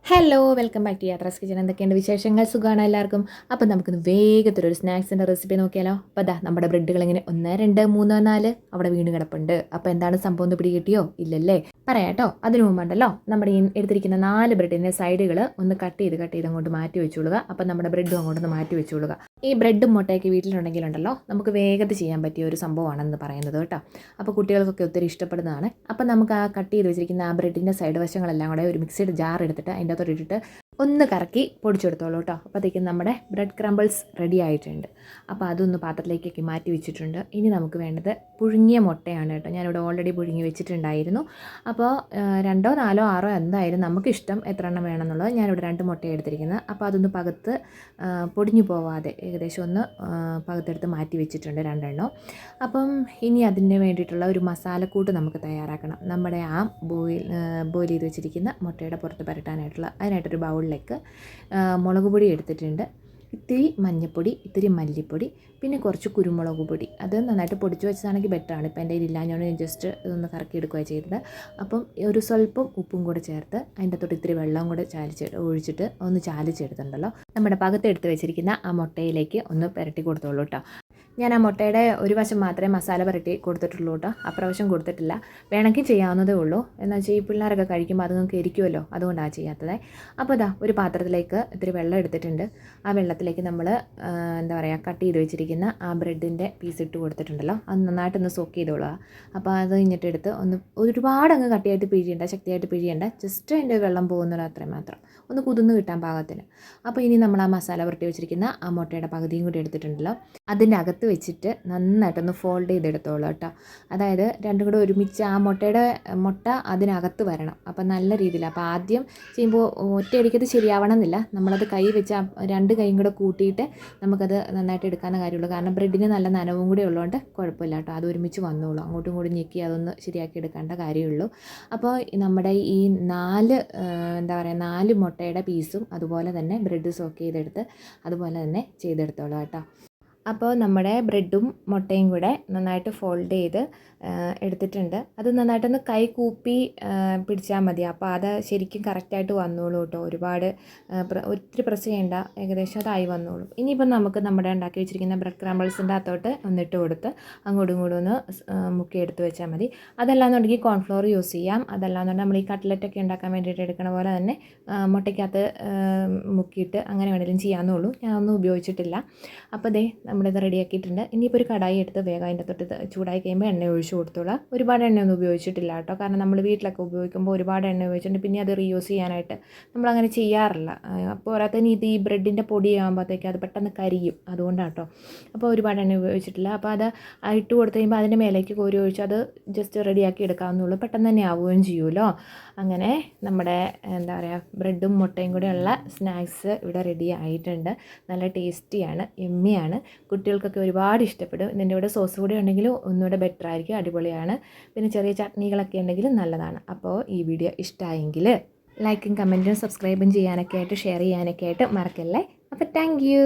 Hello welcome back to Yatra's kitchen. എന്തൊക്കെയുണ്ട് വിശേഷങ്ങൾ? സുഖമാണ് എല്ലാവർക്കും. അപ്പം നമുക്കൊന്ന് വേഗത്തിലൊരു സ്നാക്സിൻ്റെ റെസിപ്പി നോക്കിയാലോ. അപ്പോൾ അതാ നമ്മുടെ ബ്രെഡുകൾ ഇങ്ങനെ 1 2 3 4 അവിടെ വീണ് കിടപ്പുണ്ട്. അപ്പോൾ എന്താണ് സംഭവം എന്ന് പിടികിട്ടിയോ? ഇല്ലല്ലേ? പറയാട്ടോ. അതിനു മുമ്പുണ്ടല്ലോ നമ്മുടെ ഈ എടുത്തിരിക്കുന്ന 4 ബ്രെഡിൻ്റെ സൈഡുകൾ ഒന്ന് കട്ട് ചെയ്ത് അങ്ങോട്ട് മാറ്റി വെച്ചുകൊള്ളുക. അപ്പം നമ്മുടെ ബ്രെഡും അങ്ങോട്ടൊന്ന് മാറ്റി വെച്ചുകൊള്ളുക. ഈ ബ്രെഡും മുട്ടയൊക്കെ വീട്ടിലുണ്ടെങ്കിലുണ്ടല്ലോ നമുക്ക് വേഗത്തിൽ ചെയ്യാൻ പറ്റിയ ഒരു സംഭവമാണെന്ന് പറയുന്നത് കേട്ടോ. അപ്പോൾ കുട്ടികൾക്കൊക്കെ ഒത്തിരി ഇഷ്ടപ്പെടുന്നതാണ്. അപ്പം നമുക്ക് ആ കട്ട് ചെയ്ത് വെച്ചിരിക്കുന്ന ആ ബ്രെഡിൻ്റെ സൈഡ് വശങ്ങളെല്ലാം കൂടെ ഒരു മിക്സിയുടെ ജാർ എടുത്തിട്ട് അതിൻ്റെ അകത്തോട്ട് ഇട്ടിട്ട് ഒന്ന് കറക്കി പൊടിച്ചെടുത്തോളൂ കേട്ടോ. അപ്പോഴത്തേക്കും നമ്മുടെ ബ്രെഡ് ക്രംബിൾസ് റെഡി ആയിട്ടുണ്ട്. അപ്പോൾ അതൊന്ന് പാത്രത്തിലേക്കൊക്കെ മാറ്റി വെച്ചിട്ടുണ്ട്. ഇനി നമുക്ക് വേണ്ടത് പുഴുങ്ങിയ മുട്ടയാണ് കേട്ടോ. ഞാനിവിടെ ഓൾറെഡി പുഴുങ്ങി വെച്ചിട്ടുണ്ടായിരുന്നു. അപ്പോൾ 2 4 6 എന്തായാലും നമുക്കിഷ്ടം എത്ര എണ്ണം വേണമെന്നുള്ളത്. ഞാനിവിടെ 2 മുട്ട എടുത്തിരിക്കുന്നത്. അപ്പോൾ അതൊന്ന് പകത്ത് പൊടിഞ്ഞു പോവാതെ ഏകദേശം ഒന്ന് പകത്തെടുത്ത് മാറ്റി വെച്ചിട്ടുണ്ട് 2 എണ്ണം. അപ്പം ഇനി അതിന് വേണ്ടിയിട്ടുള്ള ഒരു മസാലക്കൂട്ട് നമുക്ക് തയ്യാറാക്കണം. നമ്മുടെ ആ ബോയിൽ ചെയ്ത് വെച്ചിരിക്കുന്ന മുട്ടയുടെ പുറത്ത് പുരട്ടാനായിട്ടുള്ള അതിനായിട്ടൊരു ബൗളിലേക്ക് മുളക് പൊടി എടുത്തിട്ടുണ്ട്, ഇത്തിരി മഞ്ഞൾപ്പൊടി, ഇത്തിരി മല്ലിപ്പൊടി, പിന്നെ കുറച്ച് കുരുമുളക് പൊടി. അത് നന്നായിട്ട് പൊടിച്ച് വെച്ചതാണെങ്കിൽ ബെറ്ററാണ്. ഇപ്പോൾ എൻ്റെ ഇല്ലാഞ്ഞോണ്ട് ഞാൻ ജസ്റ്റ് ഇതൊന്ന് കറക്കി എടുക്കുകയാണ് ചെയ്തത്. അപ്പം ഒരു സ്വല്പം ഉപ്പും കൂടെ ചേർത്ത് അതിൻ്റെ തൊട്ട് ഇത്തിരി വെള്ളം കൂടെ ഒഴിച്ചിട്ട് ഒന്ന് ചാലിച്ചെടുത്തിട്ടുണ്ടല്ലോ നമ്മുടെ പകത്തെടുത്ത് വെച്ചിരിക്കുന്ന ആ മുട്ടയിലേക്ക് ഒന്ന് പുരട്ടി കൊടുത്തോളൂ കേട്ടോ. ഞാൻ ആ മുട്ടയുടെ ഒരു വശം മാത്രമേ മസാല പുരട്ടി കൊടുത്തിട്ടുള്ളൂ കേട്ടോ. അപ്രാവശ്യം കൊടുത്തിട്ടില്ല. വേണമെങ്കിൽ ചെയ്യാവുന്നതേ ഉള്ളൂ. എന്നാൽ വെച്ചാൽ ഈ പിള്ളേരൊക്കെ കഴിക്കുമ്പോൾ അത് നിങ്ങൾക്ക് ഇരിക്കുമല്ലോ, അതുകൊണ്ടാണ് ചെയ്യാത്തത്. അപ്പോൾ ഇതാ ഒരു പാത്രത്തിലേക്ക് ഇത്തിരി വെള്ളം എടുത്തിട്ടുണ്ട്. ആ വെള്ളത്തിലേക്ക് നമ്മൾ എന്താ പറയുക കട്ട് ചെയ്ത് വെച്ചിരിക്കുന്ന ആ ബ്രെഡിൻ്റെ പീസ് ഇട്ട് കൊടുത്തിട്ടുണ്ടല്ലോ. അത് നന്നായിട്ടൊന്ന് സോക്ക് ചെയ്തോളുക. അപ്പോൾ അത് കഴിഞ്ഞിട്ട് എടുത്ത് ഒന്ന് ഒരുപാട് അങ്ങ് കട്ടിയായിട്ട് പിഴിയണ്ട, ശക്തിയായിട്ട് പിഴിയണ്ട, ജസ്റ്റ് അതിൻ്റെ വെള്ളം പോകുന്നത് അത്രയും മാത്രം ഒന്ന് കുതിർന്ന് കിട്ടാൻ പാകത്തിന്. അപ്പോൾ ഇനി നമ്മൾ ആ മസാല പുരട്ടി വെച്ചിരിക്കുന്ന ആ മുട്ടയുടെ പകുതിയും കൂടി എടുത്തിട്ടുണ്ടല്ലോ അതിൻ്റെ അകത്ത് വെച്ചിട്ട് നന്നായിട്ടൊന്ന് ഫോൾഡ് ചെയ്തെടുത്തോളൂ കേട്ടോ. അതായത് രണ്ടും കൂടെ ഒരുമിച്ച് ആ മുട്ട അതിനകത്ത് വരണം. അപ്പം നല്ല രീതിയിൽ. അപ്പോൾ ആദ്യം ചെയ്യുമ്പോൾ ഒറ്റയടിക്കത് ശരിയാവണം എന്നില്ല. നമ്മളത് കൈ വെച്ച് 2 കൈയും കൂടെ കൂട്ടിയിട്ട് നമുക്കത് നന്നായിട്ട് എടുക്കാവുന്ന കാര്യമുള്ളൂ. കാരണം ബ്രെഡിന് നല്ല നനവും കൂടെ ഉള്ളതുകൊണ്ട് കുഴപ്പമില്ല കേട്ടോ. അത് ഒരുമിച്ച് വന്നോളൂ. അങ്ങോട്ടും ഇങ്ങോട്ടും ഞെക്കി അതൊന്ന് ശരിയാക്കി എടുക്കേണ്ട കാര്യമുള്ളൂ. അപ്പോൾ നമ്മുടെ ഈ 4 മുട്ടയുടെ പീസും അതുപോലെ തന്നെ ബ്രെഡ് സോക്ക് ചെയ്തെടുത്ത് അതുപോലെ തന്നെ ചെയ്തെടുത്തോളൂ കേട്ടോ. അപ്പോൾ നമ്മുടെ ബ്രെഡും മുട്ടയും കൂടെ നന്നായിട്ട് ഫോൾഡ് ചെയ്ത് എടുത്തിട്ടുണ്ട്. അത് നന്നായിട്ടൊന്ന് കൈ കൂപ്പി പിടിച്ചാൽ മതി. അപ്പോൾ അത് ശരിക്കും കറക്റ്റായിട്ട് വന്നോളൂ കേട്ടോ. ഒരുപാട് ഒത്തിരി പ്രസ് ചെയ്യേണ്ട, ഏകദേശം അതായി വന്നോളൂ. ഇനിയിപ്പം നമുക്ക് നമ്മുടെ ഉണ്ടാക്കി വെച്ചിരിക്കുന്ന ബ്രെഡ് ക്രംബിൾസിൻ്റെ അകത്തോട്ട് ഒന്നിട്ട് കൊടുത്ത് അങ്ങോട്ടും ഇങ്ങോട്ടും ഒന്ന് മുക്കി എടുത്ത് വെച്ചാൽ മതി. അതല്ലാന്നുണ്ടെങ്കിൽ കോൺഫ്ലോർ യൂസ് ചെയ്യാം. അതല്ലാന്നുണ്ടെങ്കിൽ നമ്മൾ ഈ കട്ട്ലറ്റൊക്കെ ഉണ്ടാക്കാൻ വേണ്ടിയിട്ട് എടുക്കണ പോലെ തന്നെ മുട്ടയ്ക്കകത്ത് മുക്കിയിട്ട് അങ്ങനെ വേണമെങ്കിലും ചെയ്യാമെന്നുള്ളൂ. ഞാനൊന്നും ഉപയോഗിച്ചിട്ടില്ല. അപ്പോൾ ദേ നമ്മളിത് റെഡിയാക്കിയിട്ടുണ്ട്. ഇനിയിപ്പോൾ ഒരു കടായി എടുത്ത് വേഗം അതിൻ്റെ തൊട്ട് ചൂടായി കഴിയുമ്പോൾ എണ്ണ ഒഴിച്ച് കൊടുത്തോളാം. ഒരുപാട് എണ്ണയൊന്നും ഉപയോഗിച്ചിട്ടില്ല കേട്ടോ. കാരണം നമ്മൾ വീട്ടിലൊക്കെ ഉപയോഗിക്കുമ്പോൾ ഒരുപാട് എണ്ണ ഉപയോഗിച്ചിട്ടുണ്ട്. പിന്നെ അത് റീയൂസ് ചെയ്യാനായിട്ട് നമ്മളങ്ങനെ ചെയ്യാറില്ല. അപ്പോൾ പോരാത്തതിന് ഇത് ഈ ബ്രെഡിൻ്റെ പൊടി ആകുമ്പോഴത്തേക്ക് അത് പെട്ടെന്ന് കരിയും, അതുകൊണ്ടാണ് കേട്ടോ. അപ്പോൾ ഒരുപാട് എണ്ണ ഉപയോഗിച്ചിട്ടില്ല. അപ്പോൾ അത് ഇട്ട് കൊടുത്ത് കഴിയുമ്പോൾ അതിൻ്റെ മേലേക്ക് കോരി ഒഴിച്ച് അത് ജസ്റ്റ് റെഡിയാക്കി എടുക്കാവുന്നുള്ളൂ. പെട്ടെന്ന് തന്നെ ആവുകയും ചെയ്യുമല്ലോ. അങ്ങനെ നമ്മുടെ എന്താ പറയുക ബ്രെഡും മുട്ടയും കൂടെയുള്ള സ്നാക്സ് ഇവിടെ റെഡി ആയിട്ടുണ്ട്. നല്ല ടേസ്റ്റിയാണ്, എമ്മിയാണ്. കുട്ടികൾക്കൊക്കെ ഒരുപാട് ഇഷ്ടപ്പെടും. ഇതിൻ്റെ കൂടെ സോസ് കൂടി ഉണ്ടെങ്കിൽ ഒന്നുകൂടെ ബെറ്റർ ആയിരിക്കും, അടിപൊളിയാണ്. പിന്നെ ചെറിയ ചട്നികളൊക്കെ ഉണ്ടെങ്കിൽ നല്ലതാണ്. അപ്പോൾ ഈ വീഡിയോ ഇഷ്ടമായെങ്കിൽ ലൈക്കും കമൻറ്റും സബ്സ്ക്രൈബും ചെയ്യാനൊക്കെ ആയിട്ട് ഷെയർ ചെയ്യാനൊക്കെ ആയിട്ട് മറക്കല്ലേ. അപ്പോൾ താങ്ക് യു.